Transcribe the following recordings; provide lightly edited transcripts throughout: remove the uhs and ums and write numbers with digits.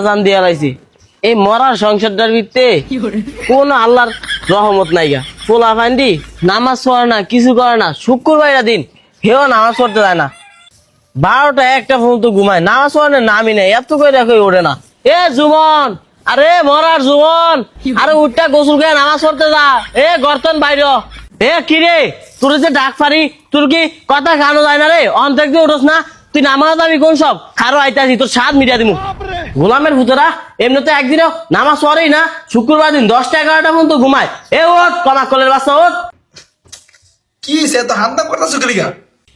আজান দিয়া লাইছি এই মরার সংসারটার ভিতরে কোন আল্লাহর রহমত নাই গা পোলা ফান্ডি নামাজ পড়ে না কিছু করে না শুক্রবার দিন হেও নামাজ পড়তে যায় না 12টা 1টা পর্যন্ত ঘুমায় নামাজ পড়ে নামই নেই এত করে দেখো ওঠে না এ জুমন আরে মরার জুমন আরে উঠটা গোসল করে নামাজ পড়তে যা এ গর্তন বাইর এ কিরে তোর যে ডাক পারি তোর কি কথা খানো যায় না রে অন্তর দিয়ে উঠোস না তুই নামাজ যাবি কোন সব খারো আইতাছি তোর সাত মিডিয়া দিমু গোলামের ভূতেরা এমনিতে একদিনও নামাজ পড়েই না শুক্রবার দিন 10টা 11টা পর্যন্ত ঘুমায় এ ওঠ কমা কলের বাচ্চা ওঠ কি সে তো হামদাম করতেছো গলিগা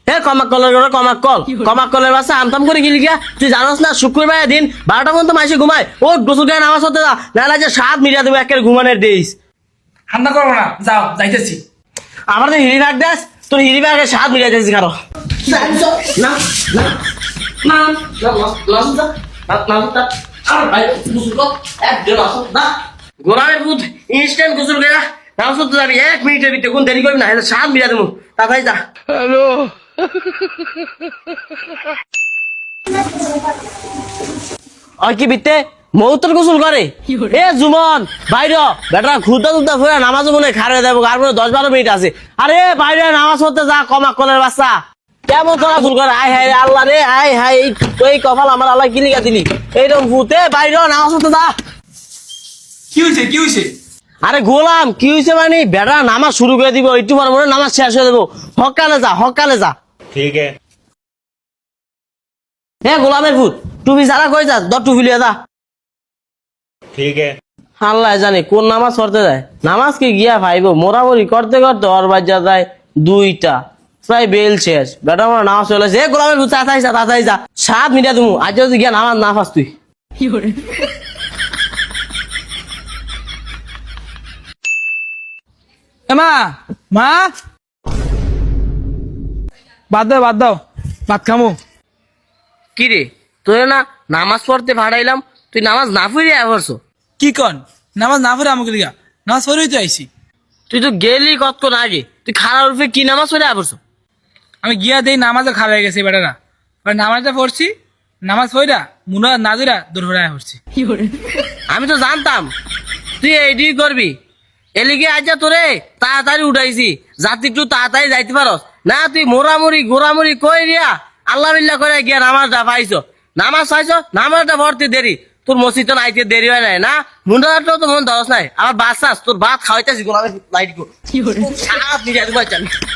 এ কমাক কলের বাচ্চা আমতাম করে গেলি গিয়া তুই জানোস না শুক্রবার দিন 12টা পর্যন্ত মাইসে ঘুমায় ও গোসল করে নামাজ পড়তে যা না যে সাত মিডিয়া দেবো একের ঘুমানের দিস হামদা করবো না যাও যাইতেছি আমার তো হিরি ভাগ দেস তোর হিরি ভাগে সাত মিডিয়া দিয়েছি কারো না না না গোলামের ভূত ইনস্ট্যান্ট গোসল করে নামাজ পড়তে যাবি 1 মিনিটের ভিতরে কোন দেরি করবি না সাত মিডিয়া দেবো তাড়াতাড়ি যা আর কি বিতে মৌতর গোসল করে এ জুমন বাইরে বেটা খুদা খুদা ফেরা নামাজ মনে খারে দেবো আর 10-12 মিনিট আছে আরে বাইরে নামাজ পড়তে যা কমা কলের বাচ্চা কেমন তোরা গোসল করে আয় হায় আল্লাহ রে আয় হায় এই কপাল আমার আল্লাহ কি লিখা দিলি এইরকম ভূতে বাইরে নামাজ পড়তে যা কি হয়েছে আরে গোলাম কি হয়েছে মানে বেটা নামাজ শুরু করে দিব একটু পর মনে নামাজ শেষ হয়ে দেবো হকালে যা ठीक है এ গোলামের ভূত টুপি সারা কই যা টুপি লিয়ে যা ठीक है আল্লাহ জানে কোন নামাজ পড়তে যায় নামাজ কি গিয়া ভাইবো মোরামরি করতে করতে ওর বাজা যায় 2টা প্রায় বেল শেষ বেটা আমার নামাজ চলে এ গোলামের ভূত তাড়াতাড়ি যা 7 মিনিট তুমি আজ যদি গিয়া নামাজ না পাস তুই মা মা বাদ দাও ভাত খামু কি রে তোর না নামাজ পড়তে ভাড়াইলাম তুই নামাজ না পড়ে আসছো কি কন নামাজ না পড়ে আমাকে লিগা নামাজ পড়েই তো আইছি তুই তো গেলি কতক্ষণ আগে তুই খারাপ রূপে কি নামাজ পড়ে আসছো আমি গিয়া দেই নামাজে খারাপ হয়ে গেছে বেটারা নামাজটা পড়ছি নামাজ পড়া মুনা নাজিরা দূর হয়ে পড়ছি আমি তো জানতাম তুই এইটি করবি এলিগে আজ তোরে তাড়াতাড়ি উঠাইছি যাতে একটু তাড়াতাড়ি যাইতে পারস না তুই গোরামুড়ি কই রিয়া আল্লাহ বিল্লাহ করে গিয়া নামাজটা পাইছো নামাজটা ভর্তি দেরি তোর মসজিদ নাইতে দেরি হয় নাই না মুন্ডাটাও তো মন ধরস নাই আমার বাচ্চা তোর ভাত খাওয়াইতেছি গোলামের লাইট